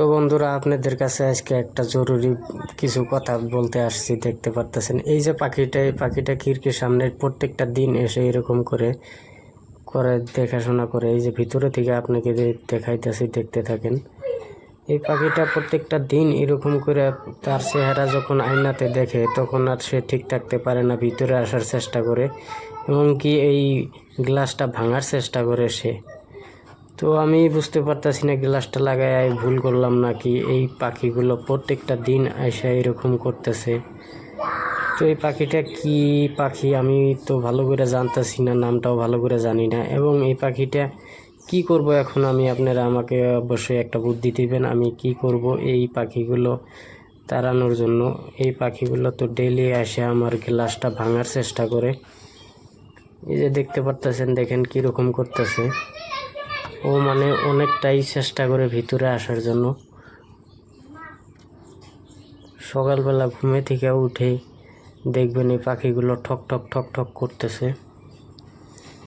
তো বন্ধুরা, আপনাদের কাছে আজকে একটা জরুরি কিছু কথা বলতে আসছি। দেখতে পারতেছেন এই যে এই পাখিটা খিড়কির সামনে প্রত্যেকটা দিন এসে এরকম করে করে দেখাশোনা করে। এই যে ভিতরে থেকে আপনাকে দেখাইতেছি, দেখতে থাকেন। এই পাখিটা প্রত্যেকটা দিন এরকম করে তার চেহারা যখন আয়নাতে দেখে তখন আর সে ঠিক থাকতে পারে না, ভিতরে আসার চেষ্টা করে, এমনকি এই গ্লাসটা ভাঙার চেষ্টা করে সে। তো আমি বুঝতে পারতাছি না গ্লাসটা লাগায় ভুল করলাম নাকি। এই পাখিগুলো প্রত্যেকটা দিন এসে এরকম করতেছে। তো এই পাখিটা কি পাখি আমি তো ভালো করে জানতাছি না, নামটাও ভালো করে জানি না। এবং এই পাখিটা কি করব এখন আমি, আপনারা আমাকে অবশ্যই একটা বুদ্ধি দিবেন। আমি কি করব এই পাখিগুলো তাড়ানোর জন্য? এই পাখিগুলো তো ডেইলি এসে আমার গ্লাসটা ভাঙার চেষ্টা করে। এই যে দেখতে পারতেছেন, দেখেন কীরকম করতেছে ও, মানে অনেকটাই চেষ্টা করে ভিতরে আসার জন্য। সকালবেলা ঘুমে থেকে উঠে দেখবেন এই পাখিগুলো ঠক ঠক ঠক ঠক করতেছে।